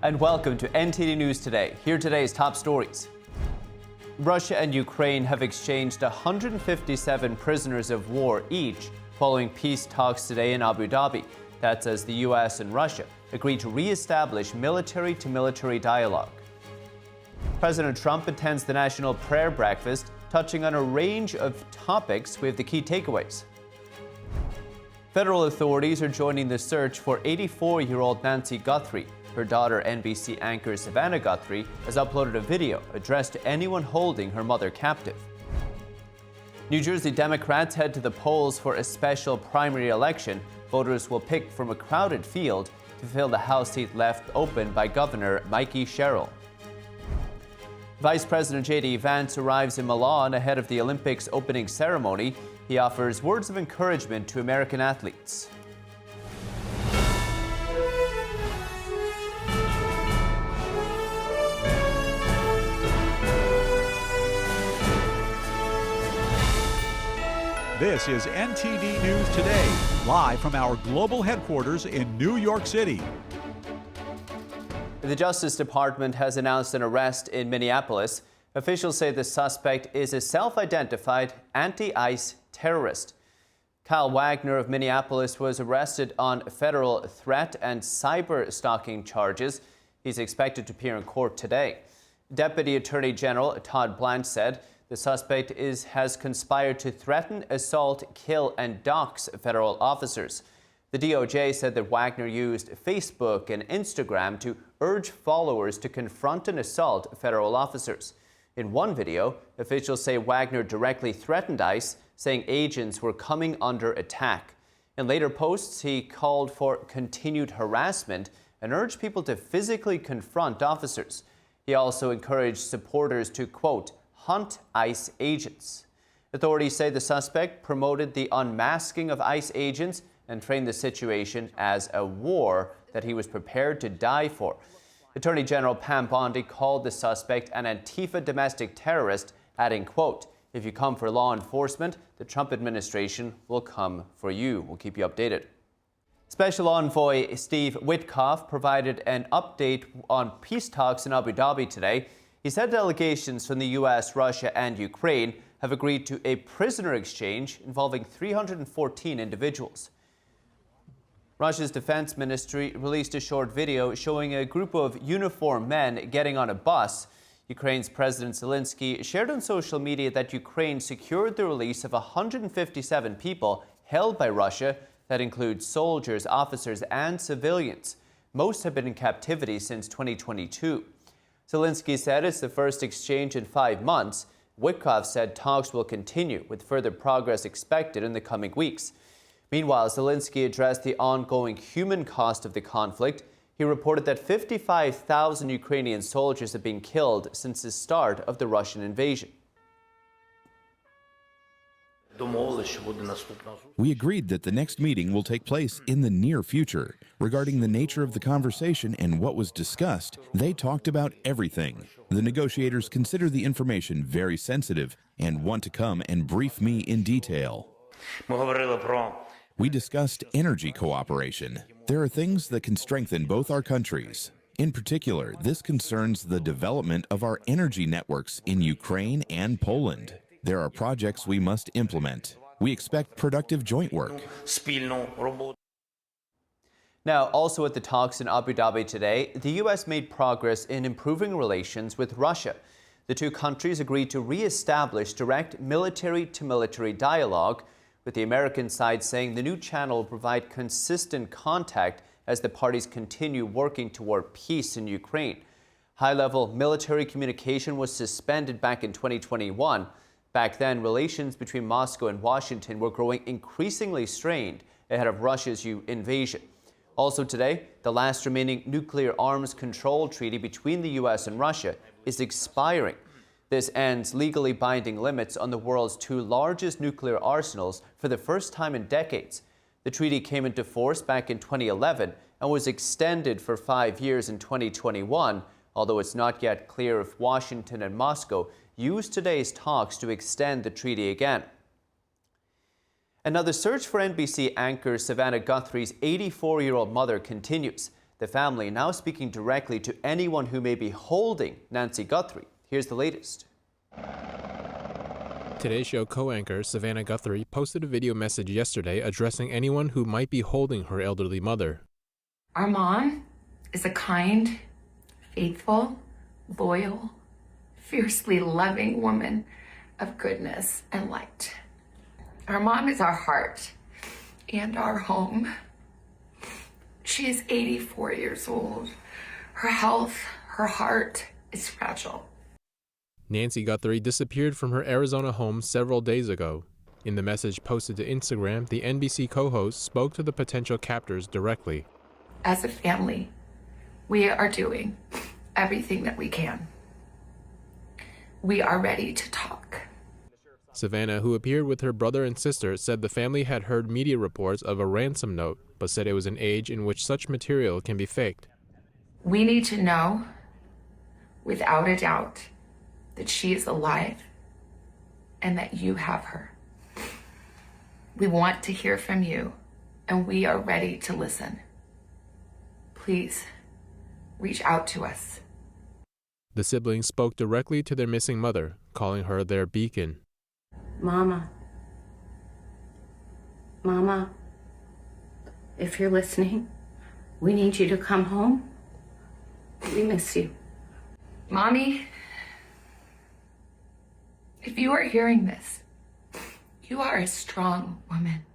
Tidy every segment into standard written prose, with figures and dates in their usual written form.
And welcome to NTD News Today. Here are today's top stories. Russia and Ukraine have exchanged 157 prisoners of war each following peace talks today in Abu Dhabi. That's as the U.S. and Russia agree to re-establish military-to-military dialogue. President Trump attends the National Prayer Breakfast, touching on a range of topics. We have the key takeaways. Federal authorities are joining the search for 84-year-old Nancy Guthrie. Her daughter, NBC anchor Savannah Guthrie, has uploaded a video addressed to anyone holding her mother captive. New Jersey Democrats head to the polls for a special primary election. Voters will pick from a crowded field to fill the House seat left open by Governor Mikey Sherrill. Vice President J.D. Vance arrives in Milan ahead of the Olympics opening ceremony. He offers words of encouragement to American athletes. This is NTD News Today, live from our global headquarters in New York City. The Justice Department has announced an arrest in Minneapolis. Officials say the suspect is a self-identified anti-ICE terrorist. Kyle Wagner of Minneapolis was arrested on federal threat and cyber stalking charges. He's expected to appear in court today. Deputy Attorney General Todd Blanche said the suspect has conspired to threaten, assault, kill, and dox federal officers. The DOJ said that Wagner used Facebook and Instagram to urge followers to confront and assault federal officers. In one video, officials say Wagner directly threatened ICE, saying agents were coming under attack. In later posts, he called for continued harassment and urged people to physically confront officers. He also encouraged supporters to, quote, hunt ICE agents. Authorities say the suspect promoted the unmasking of ICE agents and framed the situation as a war that he was prepared to die for. Attorney General Pam Bondi called the suspect an Antifa domestic terrorist, adding, quote, if you come for law enforcement, the Trump administration will come for you. We'll keep you updated. Special Envoy Steve Witkoff provided an update on peace talks in Abu Dhabi today. He said delegations from the U.S., Russia, and Ukraine have agreed to a prisoner exchange involving 314 individuals. Russia's defense ministry released a short video showing a group of uniformed men getting on a bus. Ukraine's President Zelensky shared on social media that Ukraine secured the release of 157 people held by Russia. That includes soldiers, officers, and civilians. Most have been in captivity since 2022. Zelensky said it's the first exchange in 5 months. Witkoff said talks will continue, with further progress expected in the coming weeks. Meanwhile, Zelensky addressed the ongoing human cost of the conflict. He reported that 55,000 Ukrainian soldiers have been killed since the start of the Russian invasion. We agreed that the next meeting will take place in the near future. Regarding the nature of the conversation and what was discussed, they talked about everything. The negotiators consider the information very sensitive and want to come and brief me in detail. We discussed energy cooperation. There are things that can strengthen both our countries. In particular, this concerns the development of our energy networks in Ukraine and Poland. There are projects we must implement. We expect productive joint work. Now, also at the talks in Abu Dhabi today, the U.S. made progress in improving relations with Russia. The two countries agreed to re-establish direct military-to-military dialogue, with the American side saying the new channel will provide consistent contact as the parties continue working toward peace in Ukraine. High-level military communication was suspended back in 2021. Back then, relations between Moscow and Washington were growing increasingly strained ahead of Russia's invasion. Also today, the last remaining nuclear arms control treaty between the U.S. and Russia is expiring. This ends legally binding limits on the world's two largest nuclear arsenals for the first time in decades. The treaty came into force back in 2011 and was extended for 5 years in 2021, although it's not yet clear if Washington and Moscow use today's talks to extend the treaty again. Another search for NBC anchor Savannah Guthrie's 84-year-old mother continues. The family now speaking directly to anyone who may be holding Nancy Guthrie. Here's the latest. Today Show co-anchor Savannah Guthrie posted a video message yesterday addressing anyone who might be holding her elderly mother. Our mom is a kind, faithful, loyal, fiercely loving woman of goodness and light. Our mom is our heart and our home. She is 84 years old. Her health, her heart is fragile. Nancy Guthrie disappeared from her Arizona home several days ago. In the message posted to Instagram, the NBC co-host spoke to the potential captors directly. As a family, we are doing everything that we can. We are ready to talk. Savannah, who appeared with her brother and sister, said the family had heard media reports of a ransom note, but said it was an age in which such material can be faked. We need to know, without a doubt, that she is alive and that you have her. We want to hear from you, and we are ready to listen. Please, reach out to us. The siblings spoke directly to their missing mother, calling her their beacon. Mama, if you're listening, we need you to come home. We miss you. Mommy, if you are hearing this, you are a strong woman.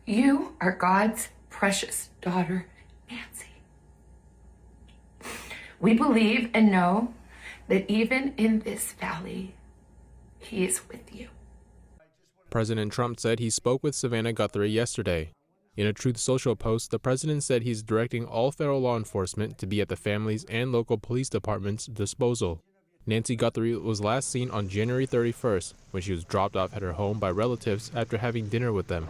You are God's precious daughter, Nancy. We believe and know that even in this valley, He is with you. President Trump said he spoke with Savannah Guthrie yesterday. In a Truth Social post, the president said he's directing all federal law enforcement to be at the family's and local police departments' disposal. Nancy Guthrie was last seen on January 31st when she was dropped off at her home by relatives after having dinner with them.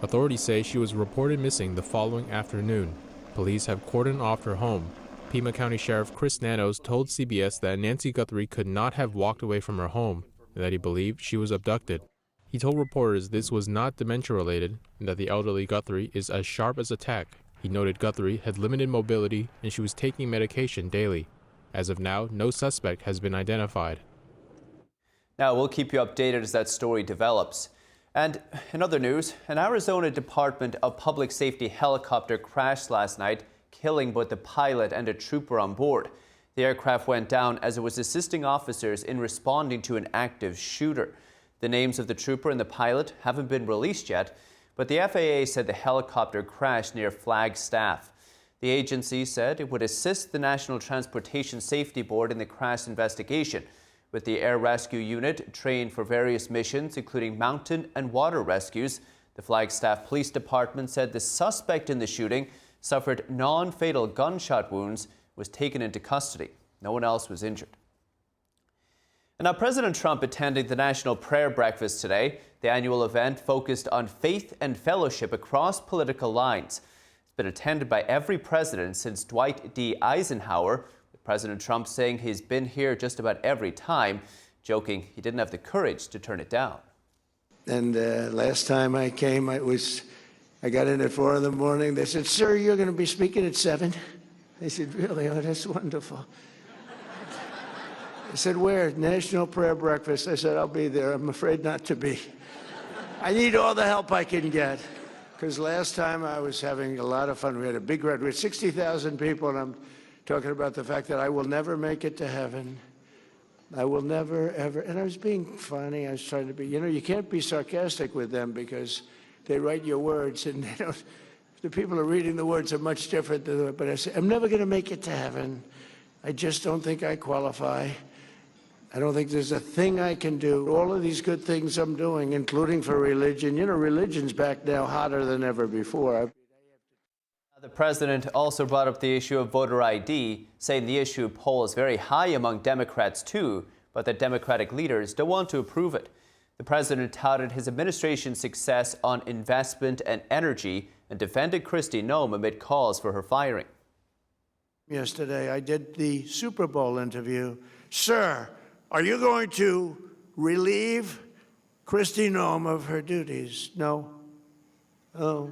Authorities say she was reported missing the following afternoon. Police have cordoned off her home. Pima County Sheriff Chris Nanos told CBS that Nancy Guthrie could not have walked away from her home and that he believed she was abducted. He told reporters this was not dementia-related and that the elderly Guthrie is as sharp as a tack. He noted Guthrie had limited mobility and she was taking medication daily. As of now, no suspect has been identified. Now, we'll keep you updated as that story develops. And in other news, an Arizona Department of Public Safety helicopter crashed last night, killing both the pilot and a trooper on board. The aircraft went down as it was assisting officers in responding to an active shooter. The names of the trooper and the pilot haven't been released yet, but the FAA said the helicopter crashed near Flagstaff. The agency said it would assist the National Transportation Safety Board in the crash investigation, with the Air Rescue Unit trained for various missions, including mountain and water rescues. The Flagstaff Police Department said the suspect in the shooting suffered non-fatal gunshot wounds, was taken into custody. No one else was injured. And now President Trump attended the National Prayer Breakfast today. The annual event focused on faith and fellowship across political lines. It's been attended by every president since Dwight D. Eisenhower, with President Trump saying he's been here just about every time, joking he didn't have the courage to turn it down. And last time I came, I got in at 4 in the morning. They said, "Sir, you're going to be speaking at 7." I said, "Really? Oh, that's wonderful." I said, "Where?" "National Prayer Breakfast." I said, "I'll be there. I'm afraid not to be. I need all the help I can get." Because last time I was having a lot of fun. We had a big crowd. We had 60,000 people, and I'm talking about the fact that I will never make it to heaven. I will never, ever. And I was being funny. I was trying to be, you can't be sarcastic with them because they write your words, and they don't. The people who are reading the words are much different. But I said, I'm never going to make it to heaven. I just don't think I qualify. I don't think there's a thing I can do. All of these good things I'm doing, including for religion. Religion's back now hotter than ever before. The president also brought up the issue of voter ID, saying the issue polls very high among Democrats too, but that Democratic leaders don't want to approve it. The president touted his administration's success on investment and energy and defended Kristi Noem amid calls for her firing. Yesterday, I did the Super Bowl interview. "Sir, are you going to relieve Kristi Noem of her duties?" "No." "Oh."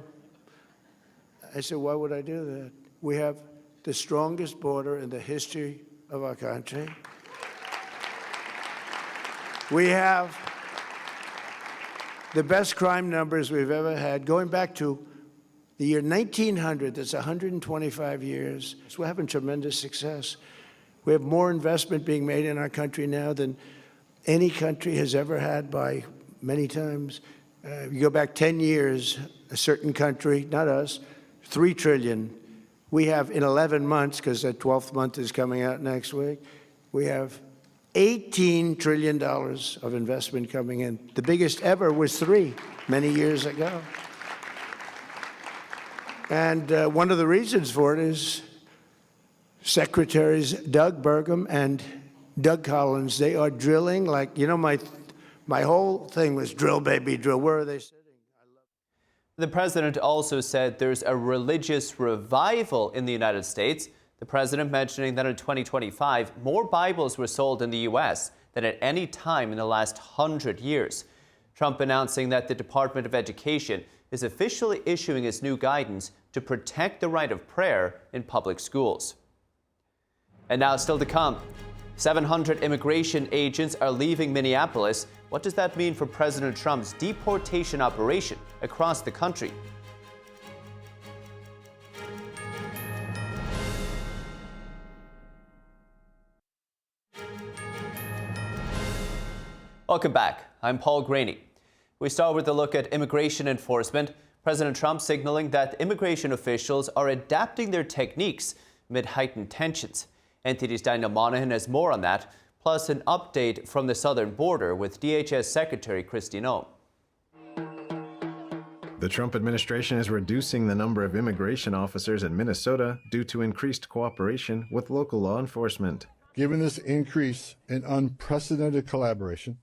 I said, "Why would I do that?" We have the strongest border in the history of our country. We have the best crime numbers we've ever had, going back to the year 1900. That's 125 years. So we're having tremendous success. We have more investment being made in our country now than any country has ever had by many times. You go back 10 years, a certain country, not us, $3 trillion. We have in 11 months, because the 12th month is coming out next week, we have $18 trillion of investment coming in. The biggest ever was 3 many years ago. And one of the reasons for it is Secretaries Doug Burgum and Doug Collins. They are drilling like, you know, my whole thing was drill, baby, drill. Where are they sitting? The president also said there's a religious revival in the United States. The president mentioning that in 2025, more Bibles were sold in the U.S. than at any time in the last 100 years. Trump announcing that the Department of Education is officially issuing its new guidance to protect the right of prayer in public schools. And now, still to come, 700 immigration agents are leaving Minneapolis. What does that mean for President Trump's deportation operation across the country? Welcome back. I'm Paul Graney. We start with a look at immigration enforcement. President Trump signaling that immigration officials are adapting their techniques amid heightened tensions. NTD's Daniel Monahan has more on that, plus an update from the southern border with DHS Secretary Kristi Noem. The Trump administration is reducing the number of immigration officers in Minnesota due to increased cooperation with local law enforcement. Given this increase in unprecedented collaboration,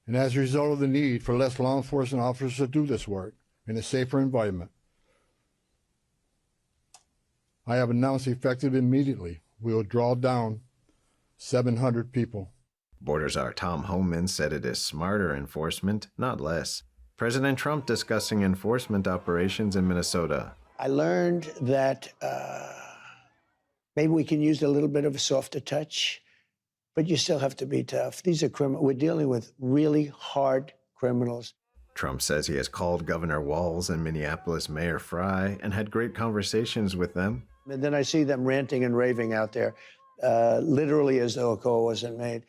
and as a result of the need for less law enforcement officers to do this work in a safer environment, I have announced effective immediately we will draw down 700 people. Border Czar Tom Homan said it is smarter enforcement, not less. President Trump discussing enforcement operations in Minnesota. I learned that maybe we can use a little bit of a softer touch, but you still have to be tough. These are criminals. We're dealing with really hard criminals. Trump says he has called Governor Walz and Minneapolis Mayor Frye and had great conversations with them. And then I see them ranting and raving out there, literally as though a call wasn't made.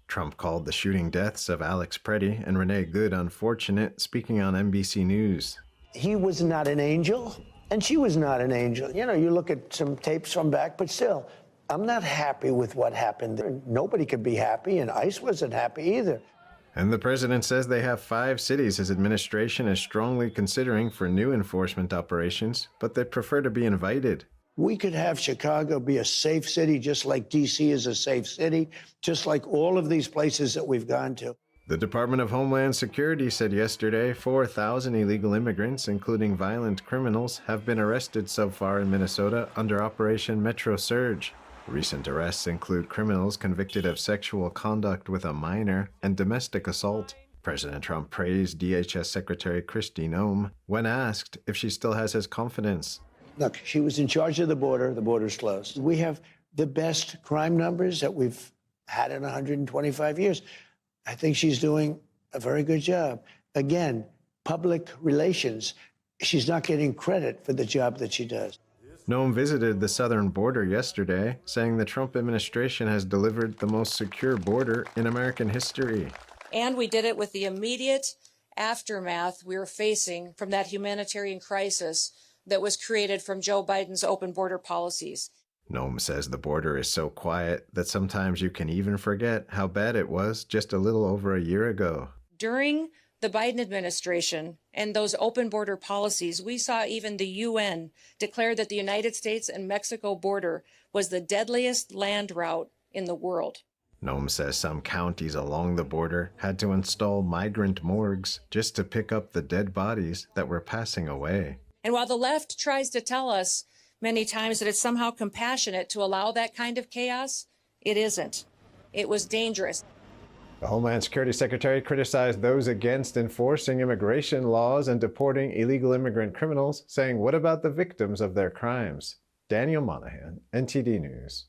Trump called the shooting deaths of Alex Preddy and Renee Good unfortunate, speaking on NBC News. He was not an angel, and she was not an angel. You know, you look at some tapes from back, but still, I'm not happy with what happened there. Nobody could be happy, and ICE wasn't happy either. And the president says they have 5 cities his administration is strongly considering for new enforcement operations, but they prefer to be invited. We could have Chicago be a safe city, just like D.C. is a safe city, just like all of these places that we've gone to. The Department of Homeland Security said yesterday 4,000 illegal immigrants, including violent criminals, have been arrested so far in Minnesota under Operation Metro Surge. Recent arrests include criminals convicted of sexual conduct with a minor and domestic assault. President Trump praised DHS Secretary Kristi Noem when asked if she still has his confidence. Look, she was in charge of the border. The border's closed. We have the best crime numbers that we've had in 125 years. I think she's doing a very good job. Again, public relations. She's not getting credit for the job that she does. Noem visited the southern border yesterday, saying the Trump administration has delivered the most secure border in American history. And we did it with the immediate aftermath we were facing from that humanitarian crisis that was created from Joe Biden's open border policies. Noem says the border is so quiet that sometimes you can even forget how bad it was just a little over a year ago. During the Biden administration and those open border policies, we saw even the UN declare that the United States and Mexico border was the deadliest land route in the world. Noem says some counties along the border had to install migrant morgues just to pick up the dead bodies that were passing away. And while the left tries to tell us many times that it's somehow compassionate to allow that kind of chaos, it isn't. It was dangerous. The Homeland Security Secretary criticized those against enforcing immigration laws and deporting illegal immigrant criminals, saying, "What about the victims of their crimes?" Daniel Monahan, NTD News.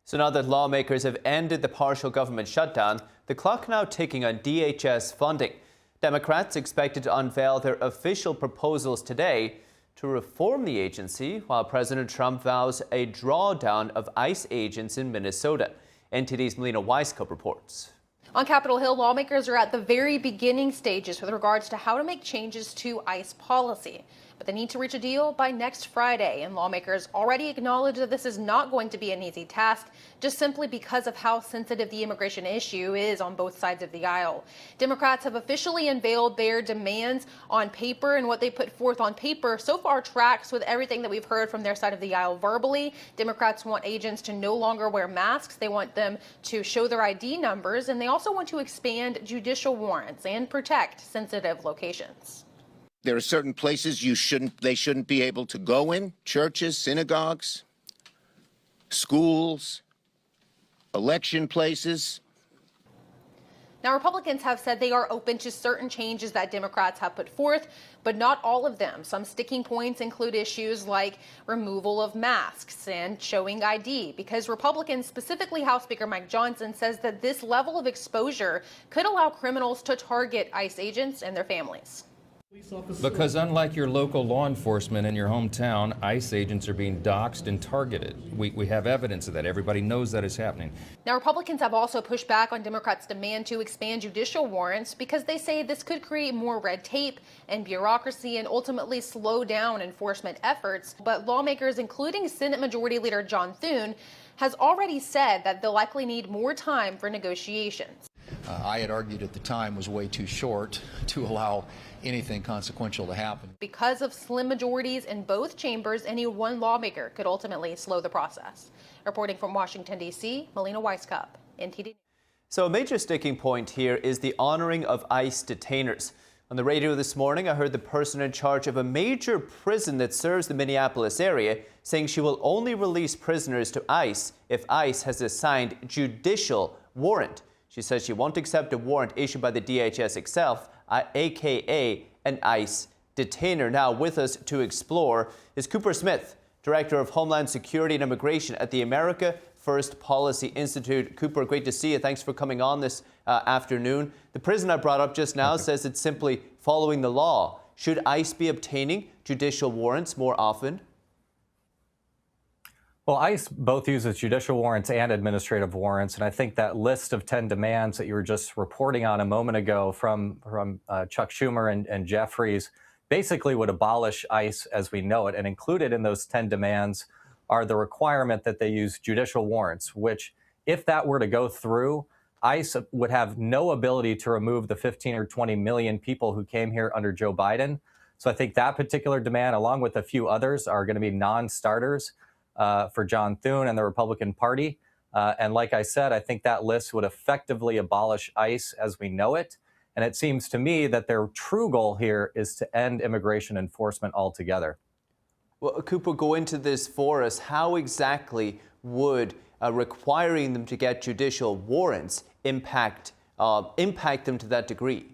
So now that lawmakers have ended the partial government shutdown, the clock now ticking on DHS funding. Democrats expected to unveil their official proposals today to reform the agency, while President Trump vows a drawdown of ICE agents in Minnesota. NTD's Melina Weisskopf reports. On Capitol Hill, lawmakers are at the very beginning stages with regards to how to make changes to ICE policy. But they need to reach a deal by next Friday, and lawmakers already acknowledge that this is not going to be an easy task, just simply because of how sensitive the immigration issue is on both sides of the aisle. Democrats have officially unveiled their demands on paper, and what they put forth on paper so far tracks with everything that we've heard from their side of the aisle verbally. Democrats want agents to no longer wear masks. They want them to show their ID numbers, and they also want to expand judicial warrants and protect sensitive locations. There are certain places they shouldn't be able to go in: churches, synagogues, schools, election places. Now, Republicans have said they are open to certain changes that Democrats have put forth, but not all of them. Some sticking points include issues like removal of masks and showing ID, because Republicans, specifically House Speaker Mike Johnson, says that this level of exposure could allow criminals to target ICE agents and their families. Because unlike your local law enforcement in your hometown, ICE agents are being doxxed and targeted. We have evidence of that. Everybody knows that is happening. Now, Republicans have also pushed back on Democrats' demand to expand judicial warrants because they say this could create more red tape and bureaucracy and ultimately slow down enforcement efforts. But lawmakers, including Senate Majority Leader John Thune, has already said that they'll likely need more time for negotiations. I had argued at the time was way too short to allow anything consequential to happen. Because of slim majorities in both chambers, any one lawmaker could ultimately slow the process. Reporting from Washington, D.C., Melina Weisskopf, NTD. So a major sticking point here is the honoring of ICE detainers. On the radio this morning, I heard the person in charge of a major prison that serves the Minneapolis area saying she will only release prisoners to ICE if ICE has a signed judicial warrant. She says she won't accept a warrant issued by the DHS itself, aka an ICE detainer. Now with us to explore is Cooper Smith, Director of Homeland Security and Immigration at the America First Policy Institute. Cooper, great to see you. Thanks for coming on this afternoon. The prison I brought up just now says it's simply following the law. Should ICE be obtaining judicial warrants more often? Well, ICE both uses judicial warrants and administrative warrants, and I think that list of 10 demands that you were just reporting on a moment ago from Chuck Schumer and Jeffries basically would abolish ICE as we know it. And included in those 10 demands are the requirement that they use judicial warrants, which, if that were to go through, ICE would have no ability to remove the 15 or 20 million people who came here under Joe Biden. So I think that particular demand, along with a few others, are going to be non-starters for John Thune and the Republican Party. And like I said, I think that list would effectively abolish ICE as we know it. And it seems to me that their true goal here is to end immigration enforcement altogether. Well, Cooper, go into this for us. How exactly would requiring them to get judicial warrants impact them to that degree?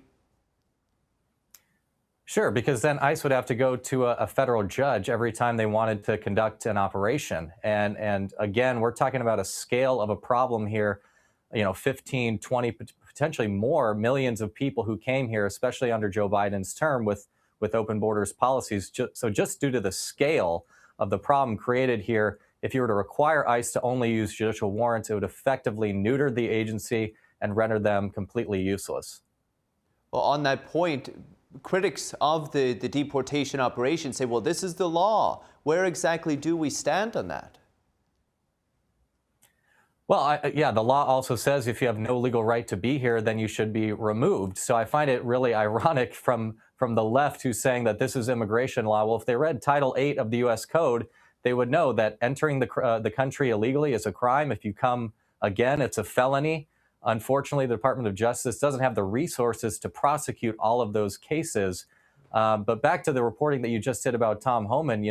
Sure, because then ICE would have to go to a federal judge every time they wanted to conduct an operation. And again, we're talking about a scale of a problem here, 15, 20, potentially more millions of people who came here, especially under Joe Biden's term with open borders policies. So just due to the scale of the problem created here, if you were to require ICE to only use judicial warrants, it would effectively neuter the agency and render them completely useless. Well, on that point, critics of the deportation operation say, well, this is the law. Where exactly do we stand on that? Well, the law also says if you have no legal right to be here, then you should be removed. So I find it really ironic from the left who's saying that this is immigration law. Well, if they read Title 8 of the U.S. Code, they would know that entering the country illegally is a crime. If you come again, it's a felony. Unfortunately, the Department of Justice doesn't have the resources to prosecute all of those cases. But back to the reporting that you just did about Tom Homan,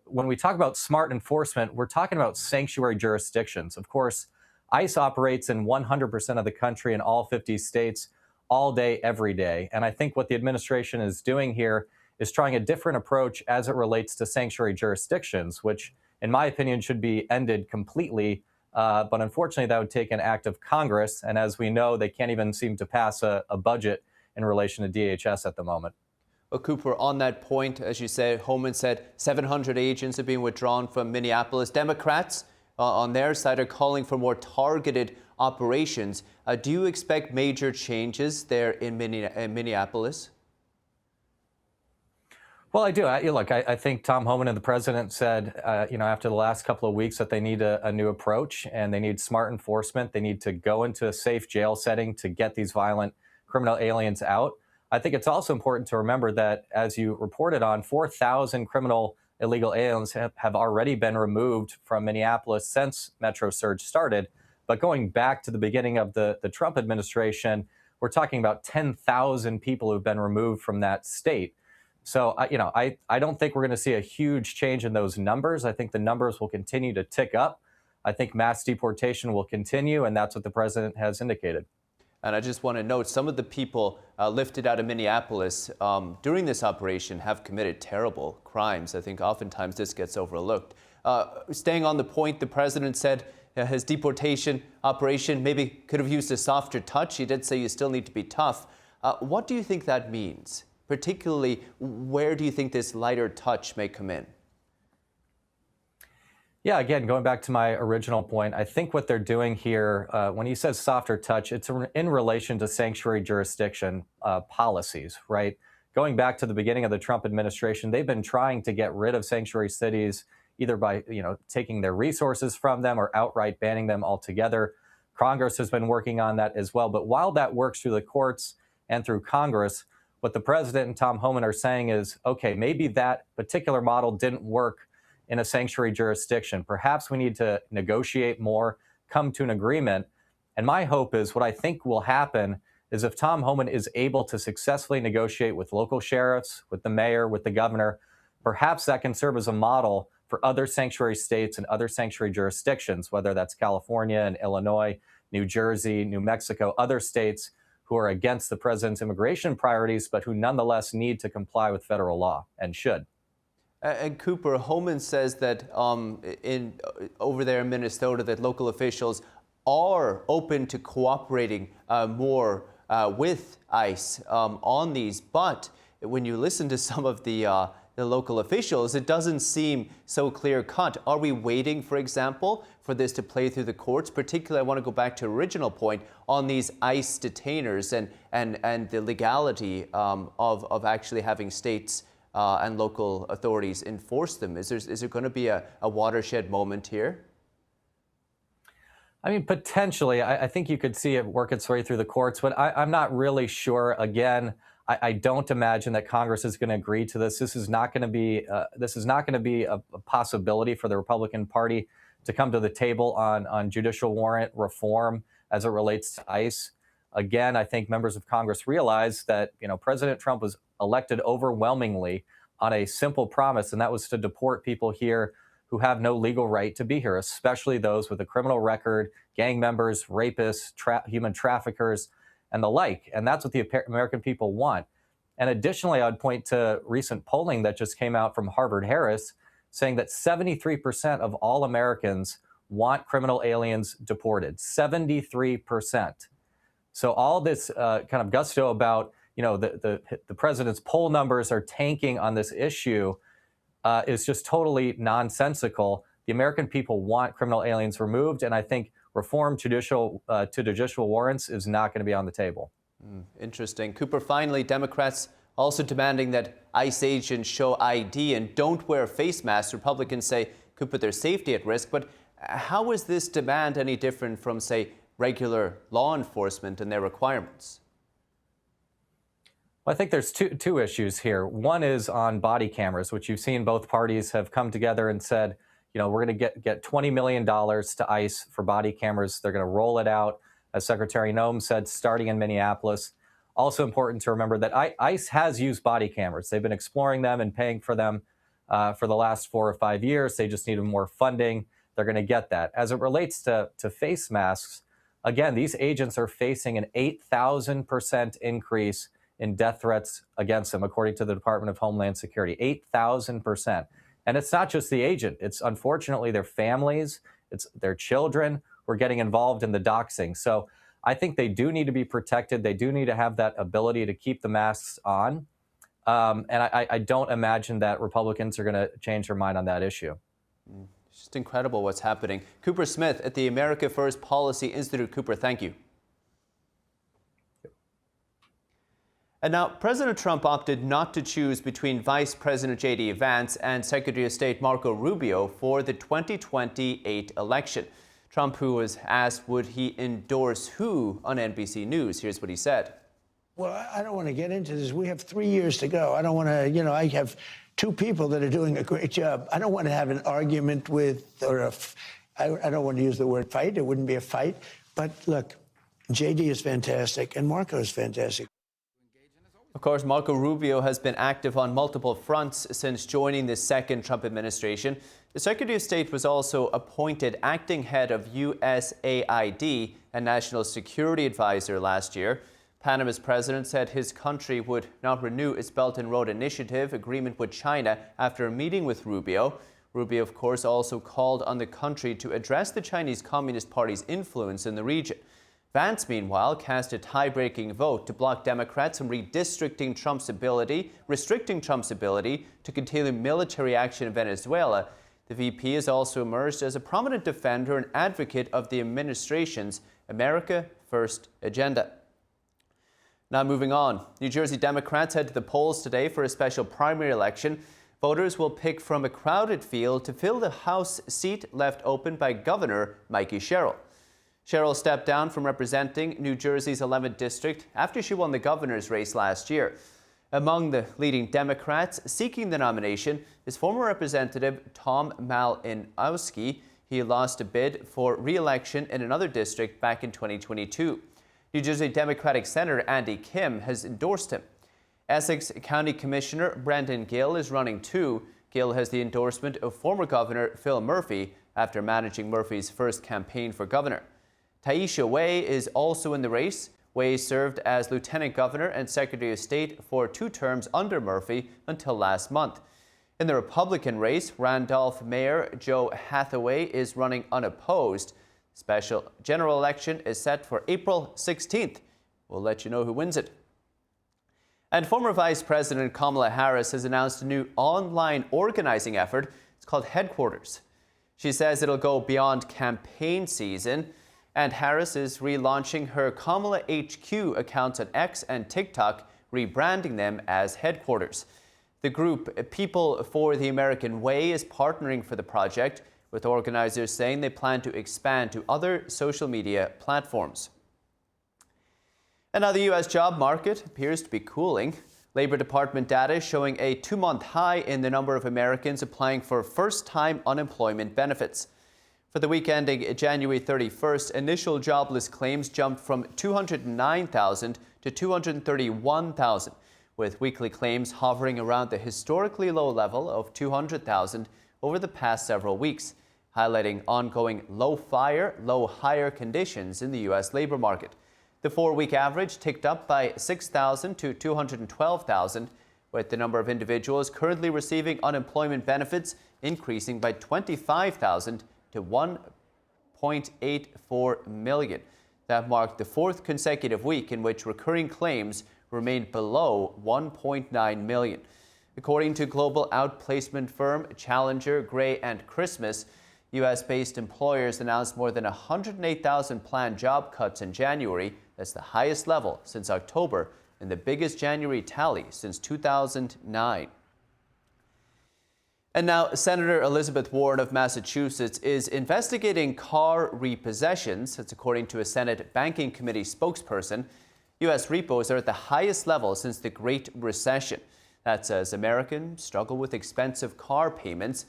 when we talk about smart enforcement, we're talking about sanctuary jurisdictions. Of course, ICE operates in 100% of the country in all 50 states all day, every day. And I think what the administration is doing here is trying a different approach as it relates to sanctuary jurisdictions, which, in my opinion, should be ended completely. But unfortunately, that would take an act of Congress. And as we know, they can't even seem to pass a budget in relation to DHS at the moment. Well, Cooper, on that point, as you said, Homan said 700 agents are being withdrawn from Minneapolis. Democrats on their side are calling for more targeted operations. Do you expect major changes there in Minneapolis? Well, I do. I think Tom Homan and the president said, after the last couple of weeks that they need a new approach and they need smart enforcement. They need to go into a safe jail setting to get these violent criminal aliens out. I think it's also important to remember that, as you reported on, 4,000 criminal illegal aliens have already been removed from Minneapolis since Metro Surge started. But going back to the beginning of the Trump administration, we're talking about 10,000 people who've been removed from that state. So, I don't think we're going to see a huge change in those numbers. I think the numbers will continue to tick up. I think mass deportation will continue, and that's what the president has indicated. And I just want to note, some of the people lifted out of Minneapolis during this operation have committed terrible crimes. I think oftentimes this gets overlooked. Staying on the point, the president said his deportation operation maybe could have used a softer touch. He did say you still need to be tough. What do you think that means? Particularly, where do you think this lighter touch may come in? Yeah, again, going back to my original point, I think what they're doing here, when he says softer touch, it's in relation to sanctuary jurisdiction policies, right? Going back to the beginning of the Trump administration, they've been trying to get rid of sanctuary cities, either by taking their resources from them or outright banning them altogether. Congress has been working on that as well. But while that works through the courts and through Congress, what the president and Tom Homan are saying is, okay, maybe that particular model didn't work in a sanctuary jurisdiction. Perhaps we need to negotiate more, come to an agreement. And my hope is, what I think will happen is, if Tom Homan is able to successfully negotiate with local sheriffs, with the mayor, with the governor, perhaps that can serve as a model for other sanctuary states and other sanctuary jurisdictions, whether that's California and Illinois, New Jersey, New Mexico, other states who are against the president's immigration priorities, but who nonetheless need to comply with federal law and should. And Cooper, Homan says that over there in Minnesota, that local officials are open to cooperating more with ICE on these. But when you listen to some of the local officials, it doesn't seem so clear-cut. Are we waiting, for example, for this to play through the courts? Particularly, I want to go back to original point on these ICE detainers and the legality of actually having states and local authorities enforce them. Is there going to be a watershed moment here? I mean, potentially. I think you could see it work its way through the courts, but I'm not really sure. Again, I don't imagine that Congress is going to agree to this. This is not going to be a possibility for the Republican Party to come to the table on judicial warrant reform as it relates to ICE. Again, I think members of Congress realize that President Trump was elected overwhelmingly on a simple promise, and that was to deport people here who have no legal right to be here, especially those with a criminal record, gang members, rapists, human traffickers, and the like. And that's what the American people want. And additionally, I would point to recent polling that just came out from Harvard-Harris saying that 73% of all Americans want criminal aliens deported. 73%. So all this kind of gusto about, the president's poll numbers are tanking on this issue is just totally nonsensical. The American people want criminal aliens removed, and I think reform to judicial warrants is not going to be on the table. Interesting. Cooper, finally, Democrats also demanding that ICE agents show ID and don't wear face masks. Republicans say could put their safety at risk. But how is this demand any different from, say, regular law enforcement and their requirements? Well, I think there's two issues here. One is on body cameras, which you've seen both parties have come together and said, we're going to get $20 million to ICE for body cameras. They're going to roll it out, as Secretary Noem said, starting in Minneapolis. Also important to remember that ICE has used body cameras. They've been exploring them and paying for them for the last 4 or 5 years. They just need more funding. They're going to get that. As it relates to face masks, again, these agents are facing an 8,000% increase in death threats against them, according to the Department of Homeland Security. 8,000%. And it's not just the agent. It's unfortunately their families, it's their children who are getting involved in the doxing. So I think they do need to be protected. They do need to have that ability to keep the masks on. And I don't imagine that Republicans are going to change their mind on that issue. It's just incredible what's happening. Cooper Smith at the America First Policy Institute. Cooper, thank you. And now, President Trump opted not to choose between Vice President J.D. Vance and Secretary of State Marco Rubio for the 2028 election. Trump, who was asked would he endorse who on NBC News, here's what he said. Well, I don't want to get into this. We have 3 years to go. I don't want to, I have two people that are doing a great job. I don't want to have an argument with, I don't want to use the word fight. It wouldn't be a fight. But look, J.D. is fantastic and Marco is fantastic. Of course, Marco Rubio has been active on multiple fronts since joining the second Trump administration. The Secretary of State was also appointed acting head of USAID and National Security Advisor last year. Panama's president said his country would not renew its Belt and Road Initiative agreement with China after a meeting with Rubio. Rubio, of course, also called on the country to address the Chinese Communist Party's influence in the region. Vance, meanwhile, cast a tie-breaking vote to block Democrats from restricting Trump's ability to continue military action in Venezuela. The VP has also emerged as a prominent defender and advocate of the administration's America First agenda. Now moving on, New Jersey Democrats head to the polls today for a special primary election. Voters will pick from a crowded field to fill the House seat left open by Governor Mikey Sherrill. Sherrill stepped down from representing New Jersey's 11th district after she won the governor's race last year. Among the leading Democrats seeking the nomination is former Representative Tom Malinowski. He lost a bid for re-election in another district back in 2022. New Jersey Democratic Senator Andy Kim has endorsed him. Essex County Commissioner Brendan Gill is running too. Gill has the endorsement of former Governor Phil Murphy after managing Murphy's first campaign for governor. Taisha Way is also in the race. Way served as Lieutenant Governor and Secretary of State for 2 terms under Murphy until last month. In the Republican race, Randolph Mayor Joe Hathaway is running unopposed. Special general election is set for April 16th. We'll let you know who wins it. And former Vice President Kamala Harris has announced a new online organizing effort. It's called Headquarters. She says it'll go beyond campaign season. And Harris is relaunching her Kamala HQ accounts on X and TikTok, rebranding them as Headquarters. The group People for the American Way is partnering for the project, with organizers saying they plan to expand to other social media platforms. And now the U.S. job market appears to be cooling. Labor Department data is showing a 2-month high in the number of Americans applying for first-time unemployment benefits. For the week ending January 31st, initial jobless claims jumped from 209,000 to 231,000, with weekly claims hovering around the historically low level of 200,000 over the past several weeks, highlighting ongoing low-hire conditions in the U.S. labor market. The 4-week average ticked up by 6,000 to 212,000, with the number of individuals currently receiving unemployment benefits increasing by 25,000 to 1.84 million. That marked the 4th consecutive week in which recurring claims remained below 1.9 million. According to global outplacement firm Challenger, Gray & Christmas, U.S.-based employers announced more than 108,000 planned job cuts in January. That's the highest level since October and the biggest January tally since 2009. And now, Senator Elizabeth Warren of Massachusetts is investigating car repossessions. That's according to a Senate Banking Committee spokesperson. U.S. repos are at the highest level since the Great Recession. That's as Americans struggle with expensive car payments.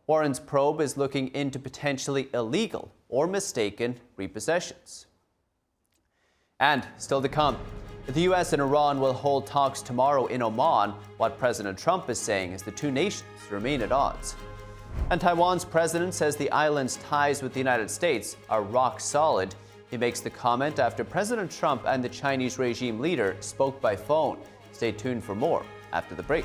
Warren's probe is looking into potentially illegal or mistaken repossessions. And still to come, the U.S. and Iran will hold talks tomorrow in Oman. What President Trump is saying is the two nations remain at odds. And Taiwan's president says the island's ties with the United States are rock solid. He makes the comment after President Trump and the Chinese regime leader spoke by phone. Stay tuned for more after the break.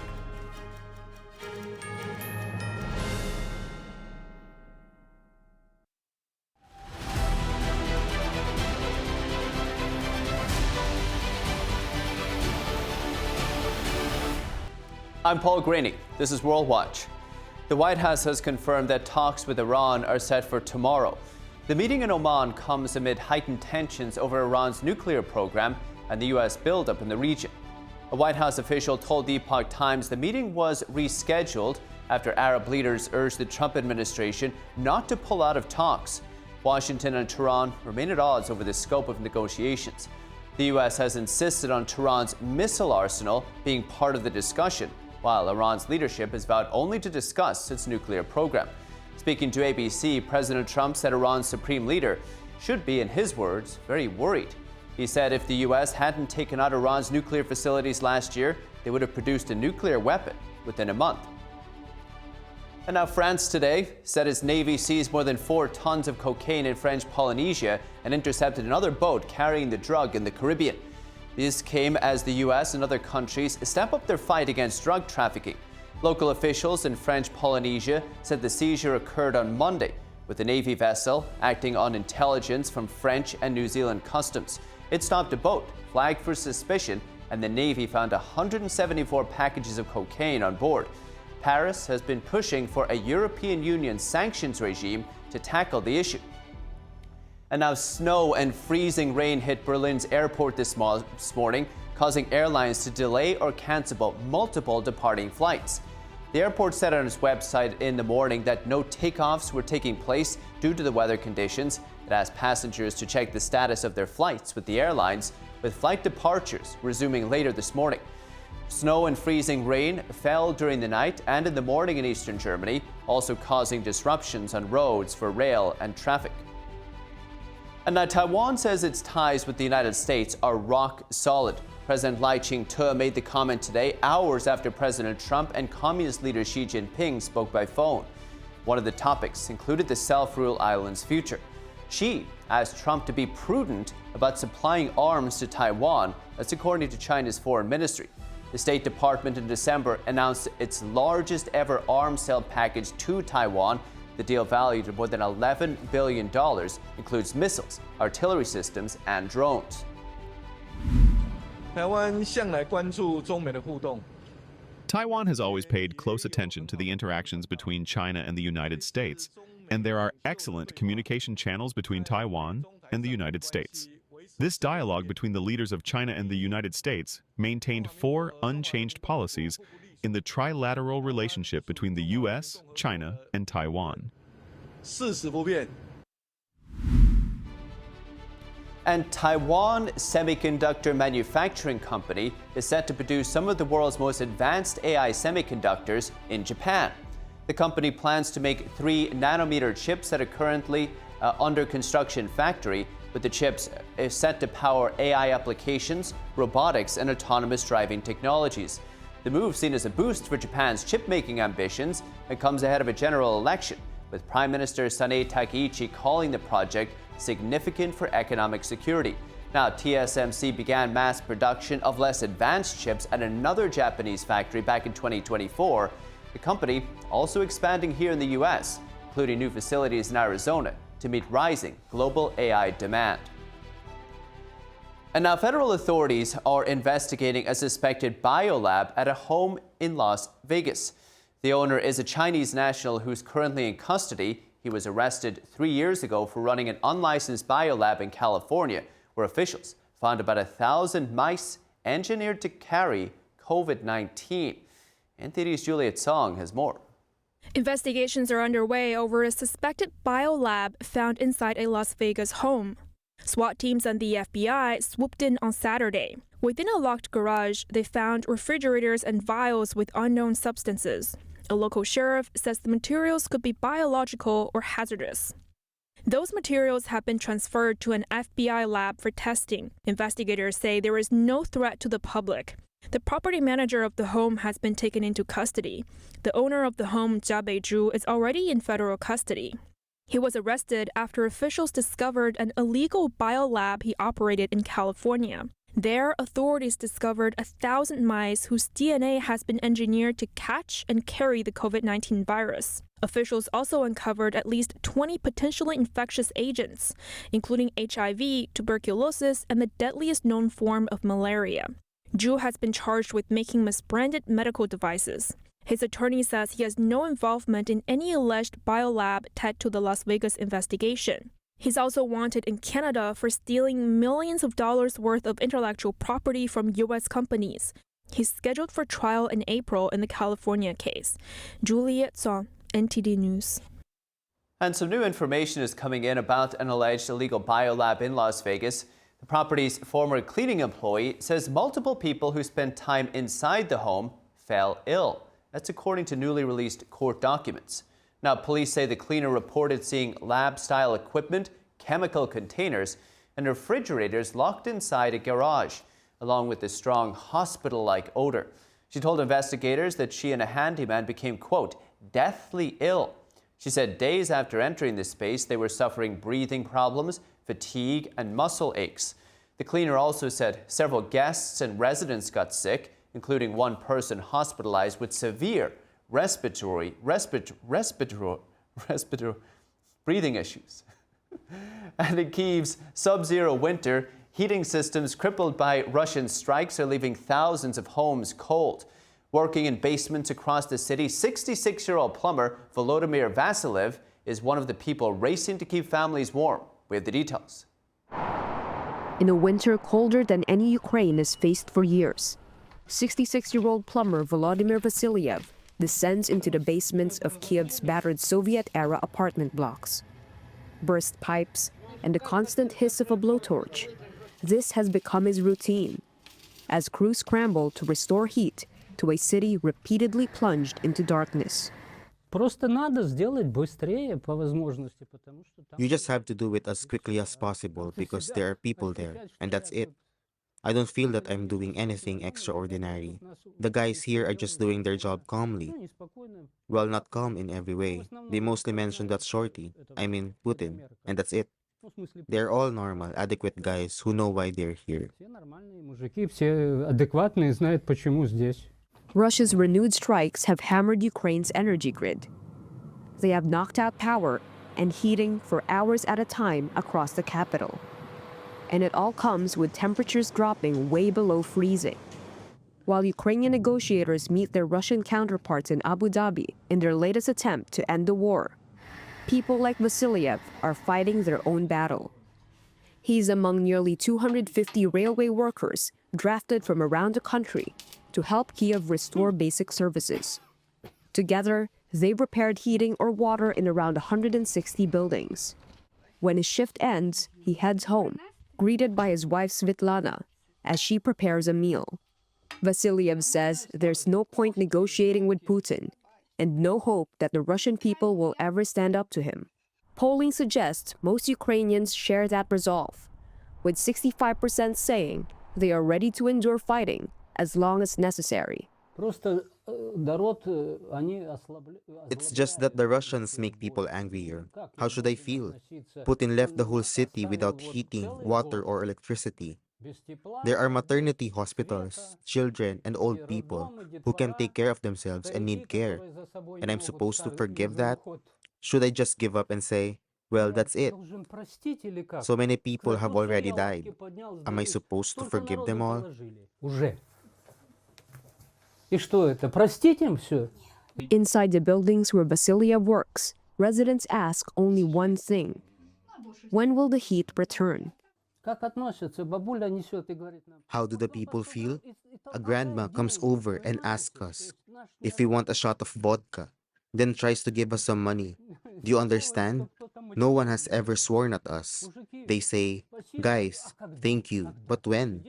I'm Paul Graney. This is World Watch. The White House has confirmed that talks with Iran are set for tomorrow. The meeting in Oman comes amid heightened tensions over Iran's nuclear program and the U.S. buildup in the region. A White House official told the Epoch Times the meeting was rescheduled after Arab leaders urged the Trump administration not to pull out of talks. Washington and Tehran remain at odds over the scope of negotiations. The U.S. has insisted on Tehran's missile arsenal being part of the discussion, while Iran's leadership has vowed only to discuss its nuclear program. Speaking to ABC, President Trump said Iran's supreme leader should be, in his words, very worried. He said if the U.S. hadn't taken out Iran's nuclear facilities last year, they would have produced a nuclear weapon within a month. And now France today said its Navy seized more than 4 tons of cocaine in French Polynesia and intercepted another boat carrying the drug in the Caribbean. This came as the U.S. and other countries step up their fight against drug trafficking. Local officials in French Polynesia said the seizure occurred on Monday, with the Navy vessel acting on intelligence from French and New Zealand customs. It stopped a boat flagged for suspicion, and the Navy found 174 packages of cocaine on board. Paris has been pushing for a European Union sanctions regime to tackle the issue. And now snow and freezing rain hit Berlin's airport this morning, causing airlines to delay or cancel multiple departing flights. The airport said on its website in the morning that no takeoffs were taking place due to the weather conditions. It asked passengers to check the status of their flights with the airlines, with flight departures resuming later this morning. Snow and freezing rain fell during the night and in the morning in eastern Germany, also causing disruptions on roads for rail and traffic. And now Taiwan says its ties with the United States are rock solid. President Lai Ching-te made the comment today, hours after President Trump and Communist leader Xi Jinping spoke by phone. One of the topics included the self-rule island's future. Xi asked Trump to be prudent about supplying arms to Taiwan, that's according to China's foreign ministry. The State Department in December announced its largest ever arms sale package to Taiwan. The deal, valued at more than $11 billion, includes missiles, artillery systems, and drones. Taiwan has always paid close attention to the interactions between China and the United States, and there are excellent communication channels between Taiwan and the United States. This dialogue between the leaders of China and the United States maintained 4 unchanged policies in the trilateral relationship between the U.S., China, and Taiwan. And Taiwan Semiconductor Manufacturing Company is set to produce some of the world's most advanced AI semiconductors in Japan. The company plans to make 3-nanometer chips at a currently under construction factory, with the chips set to power AI applications, robotics, and autonomous driving technologies. The move, seen as a boost for Japan's chip-making ambitions, and comes ahead of a general election, with Prime Minister Sanae Takaichi calling the project significant for economic security. Now, TSMC began mass production of less advanced chips at another Japanese factory back in 2024. The company also expanding here in the U.S., including new facilities in Arizona to meet rising global AI demand. And now federal authorities are investigating a suspected biolab at a home in Las Vegas. The owner is a Chinese national who's currently in custody. He was arrested 3 years ago for running an unlicensed biolab in California, where officials found about 1,000 mice engineered to carry COVID-19. NTD's Juliet Song has more. Investigations are underway over a suspected biolab found inside a Las Vegas home. SWAT teams and the FBI swooped in on Saturday. Within a locked garage, they found refrigerators and vials with unknown substances. A local sheriff says the materials could be biological or hazardous. Those materials have been transferred to an FBI lab for testing. Investigators say there is no threat to the public. The property manager of the home has been taken into custody. The owner of the home, Jia Beizhu, is already in federal custody. He was arrested after officials discovered an illegal biolab he operated in California. There, authorities discovered 1,000 mice whose DNA has been engineered to catch and carry the COVID-19 virus. Officials also uncovered at least 20 potentially infectious agents, including HIV, tuberculosis, and the deadliest known form of malaria. Zhu has been charged with making misbranded medical devices. His attorney says he has no involvement in any alleged biolab tied to the Las Vegas investigation. He's also wanted in Canada for stealing millions of dollars worth of intellectual property from U.S. companies. He's scheduled for trial in April in the California case. Juliet Song, NTD News. And some new information is coming in about an alleged illegal biolab in Las Vegas. The property's former cleaning employee says multiple people who spent time inside the home fell ill. That's according to newly released court documents. Now, police say the cleaner reported seeing lab-style equipment, chemical containers, and refrigerators locked inside a garage, along with a strong hospital-like odor. She told investigators that she and a handyman became, quote, deathly ill. She said days after entering the space, they were suffering breathing problems, fatigue, and muscle aches. The cleaner also said several guests and residents got sick, including one person hospitalized with severe respiratory breathing issues. And in Kyiv's sub-zero winter, heating systems crippled by Russian strikes are leaving thousands of homes cold. Working in basements across the city, 66-year-old plumber Volodymyr Vasilyev is one of the people racing to keep families warm. We have the details. In a winter colder than any Ukraine has faced for years, 66-year-old plumber Volodymyr Vasilyev descends into the basements of Kyiv's battered Soviet-era apartment blocks. Burst pipes and the constant hiss of a blowtorch. This has become his routine as crews scramble to restore heat to a city repeatedly plunged into darkness. You just have to do it as quickly as possible because there are people there, and that's it. I don't feel that I'm doing anything extraordinary. The guys here are just doing their job calmly. Well, not calm in every way. They mostly mention that shorty, Putin, and that's it. They're all normal, adequate guys who know why they're here. Russia's renewed strikes have hammered Ukraine's energy grid. They have knocked out power and heating for hours at a time across the capital. And it all comes with temperatures dropping way below freezing. While Ukrainian negotiators meet their Russian counterparts in Abu Dhabi in their latest attempt to end the war, people like Vasilyev are fighting their own battle. He's among nearly 250 railway workers drafted from around the country to help Kyiv restore basic services. Together, they've repaired heating or water in around 160 buildings. When his shift ends, he heads home, greeted by his wife Svetlana, as she prepares a meal. Vasilyev says there's no point negotiating with Putin, and no hope that the Russian people will ever stand up to him. Polling suggests most Ukrainians share that resolve, with 65% saying they are ready to endure fighting as long as necessary. It's just that the Russians make people angrier. How should I feel? Putin left the whole city without heating, water, or electricity. There are maternity hospitals, children, and old people who can take care of themselves and need care. And I'm supposed to forgive that? Should I just give up and say, well, that's it? So many people have already died. Am I supposed to forgive them all? Inside the buildings where Vasilyev works, residents ask only one thing: when will the heat return? How do the people feel? A grandma comes over and asks us if we want a shot of vodka, then tries to give us some money. Do you understand? No one has ever sworn at us. They say, guys, thank you, but when?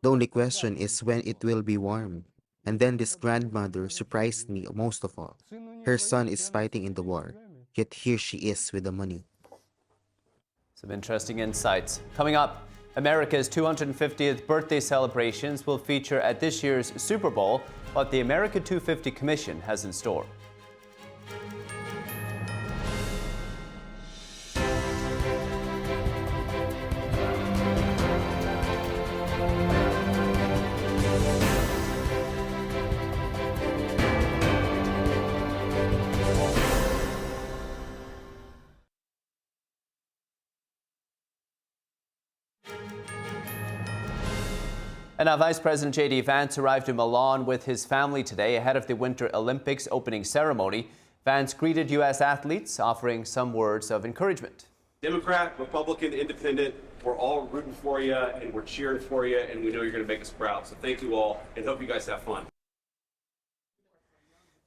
The only question is when it will be warm. And then this grandmother surprised me most of all. Her son is fighting in the war, yet here she is with the money. Some interesting insights. Coming up, America's 250th birthday celebrations will feature at this year's Super Bowl what the America 250 Commission has in store. And now Vice President J.D. Vance arrived in Milan with his family today ahead of the Winter Olympics opening ceremony. Vance greeted U.S. athletes, offering some words of encouragement. Democrat, Republican, Independent, we're all rooting for you and we're cheering for you, and we know you're going to make us proud. So thank you all and hope you guys have fun.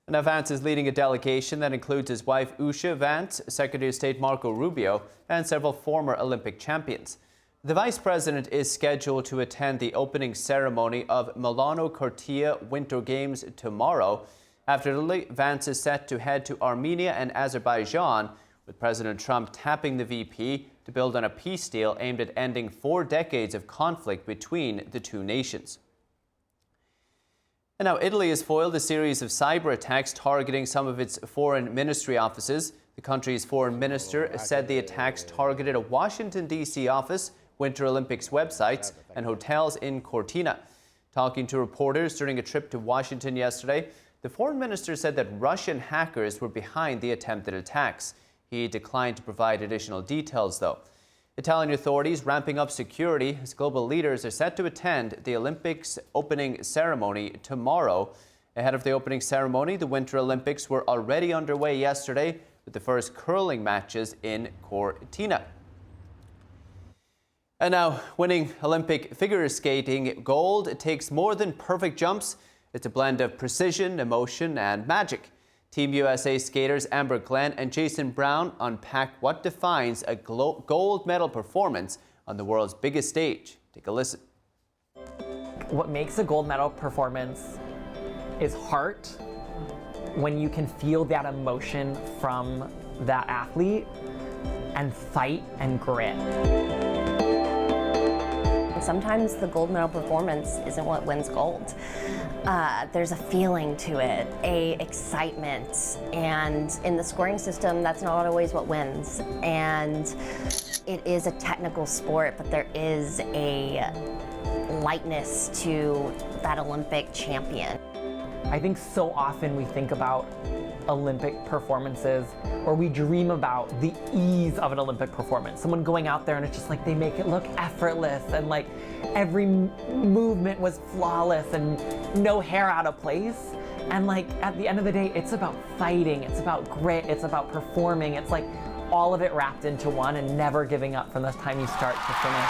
Now Vance is leading a delegation that includes his wife Usha Vance, Secretary of State Marco Rubio, and several former Olympic champions. The Vice President is scheduled to attend the opening ceremony of Milano Cortina Winter Games tomorrow. After Italy, Vance is set to head to Armenia and Azerbaijan, with President Trump tapping the VP to build on a peace deal aimed at ending 4 decades of conflict between the two nations. And now Italy has foiled a series of cyber attacks targeting some of its foreign ministry offices. The country's foreign minister said the attacks targeted a Washington, D.C. office, Winter Olympics websites, and hotels in Cortina. Talking to reporters during a trip to Washington yesterday, the foreign minister said that Russian hackers were behind the attempted attacks. He declined to provide additional details, though. Italian authorities ramping up security as global leaders are set to attend the Olympics opening ceremony tomorrow. Ahead of the opening ceremony, the Winter Olympics were already underway yesterday with the first curling matches in Cortina. And now, winning Olympic figure skating gold takes more than perfect jumps. It's a blend of precision, emotion, and magic. Team USA skaters Amber Glenn and Jason Brown unpack what defines a gold medal performance on the world's biggest stage. Take a listen. What makes a gold medal performance is heart. When you can feel that emotion from that athlete, and fight and grit. Sometimes the gold medal performance isn't what wins gold. There's a feeling to it, a excitement, and in the scoring system, that's not always what wins. And it is a technical sport, but there is a lightness to that Olympic champion. I think so often we think about Olympic performances, or we dream about the ease of an Olympic performance. Someone going out there and it's just like they make it look effortless, and like every movement was flawless and no hair out of place. And like at the end of the day, it's about fighting, it's about grit, it's about performing. It's like all of it wrapped into one and never giving up from the time you start to finish.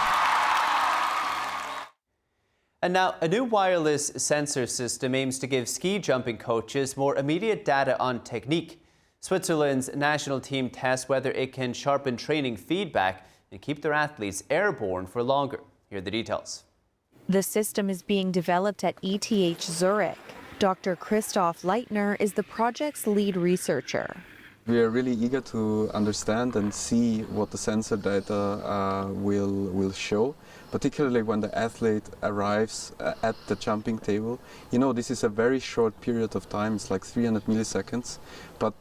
And now, a new wireless sensor system aims to give ski jumping coaches more immediate data on technique. Switzerland's national team tests whether it can sharpen training feedback and keep their athletes airborne for longer. Here are the details. The system is being developed at ETH Zurich. Dr. Christoph Leitner is the project's lead researcher. We are really eager to understand and see what the sensor data will show, particularly when the athlete arrives at the jumping table. You know, this is a very short period of time, it's like 300 milliseconds, but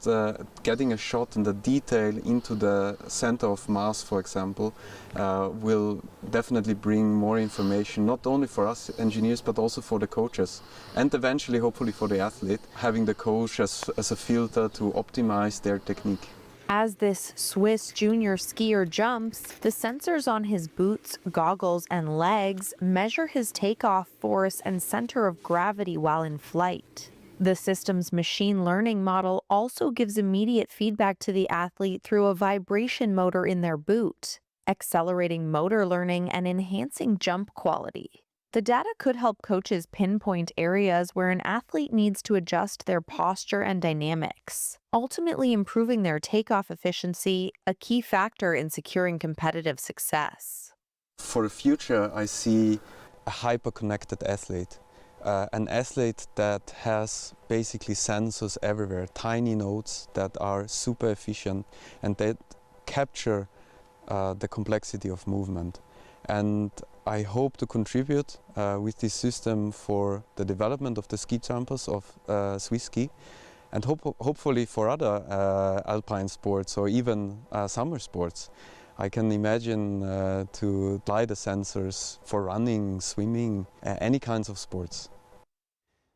getting a shot and the detail into the center of mass, for example, will definitely bring more information, not only for us engineers, but also for the coaches, and eventually, hopefully, for the athlete, having the coach as a filter to optimize their technique. As this Swiss junior skier jumps, the sensors on his boots, goggles, and legs measure his takeoff force and center of gravity while in flight. The system's machine learning model also gives immediate feedback to the athlete through a vibration motor in their boot, accelerating motor learning and enhancing jump quality. The data could help coaches pinpoint areas where an athlete needs to adjust their posture and dynamics, ultimately improving their takeoff efficiency, a key factor in securing competitive success. For the future, I see a hyper-connected athlete, an athlete that has basically sensors everywhere, tiny nodes that are super efficient and that capture the complexity of movement. And I hope to contribute with this system for the development of the ski jumpers of Swiss ski, and hopefully for other alpine sports or even summer sports. I can imagine to apply the sensors for running, swimming, any kinds of sports.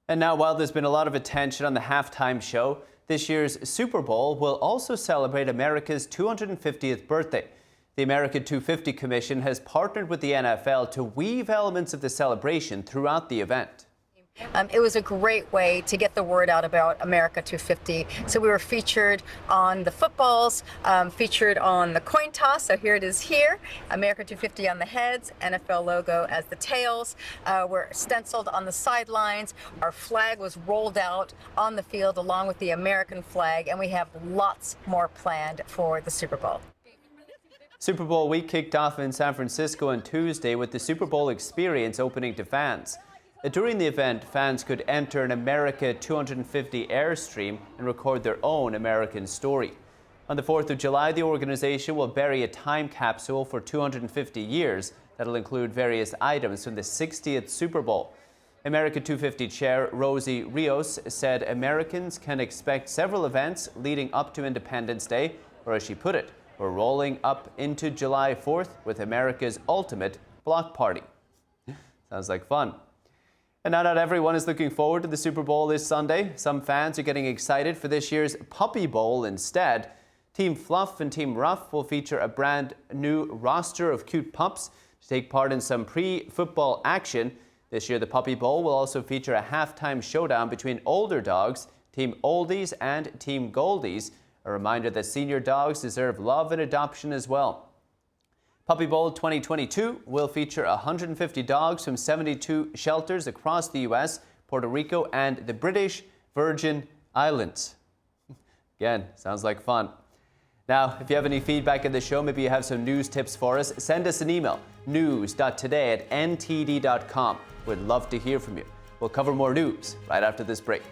And now, while there's been a lot of attention on the halftime show, this year's Super Bowl will also celebrate America's 250th birthday. The America 250 Commission has partnered with the NFL to weave elements of the celebration throughout the event. It was a great way to get the word out about America 250. So we were featured on the footballs, featured on the coin toss. So here it is here, America 250 on the heads, NFL logo as the tails. We're stenciled on the sidelines. Our flag was rolled out on the field along with the American flag, and we have lots more planned for the Super Bowl. Super Bowl week kicked off in San Francisco on Tuesday with the Super Bowl experience opening to fans. During the event, fans could enter an America 250 Airstream and record their own American story. On the 4th of July, the organization will bury a time capsule for 250 years that'll include various items from the 60th Super Bowl. America 250 chair Rosie Rios said Americans can expect several events leading up to Independence Day, or as she put it, we're rolling up into July 4th with America's ultimate block party. Sounds like fun. And now not everyone is looking forward to the Super Bowl this Sunday. Some fans are getting excited for this year's Puppy Bowl instead. Team Fluff and Team Ruff will feature a brand new roster of cute pups to take part in some pre-football action. This year, the Puppy Bowl will also feature a halftime showdown between older dogs, Team Oldies and Team Goldies. A reminder that senior dogs deserve love and adoption as well. Puppy Bowl 2022 will feature 150 dogs from 72 shelters across the U.S., Puerto Rico, and the British Virgin Islands. Again, sounds like fun. Now, if you have any feedback in the show, maybe you have some news tips for us, send us an email, news.today@ntd.com. We'd love to hear from you. We'll cover more news right after this break.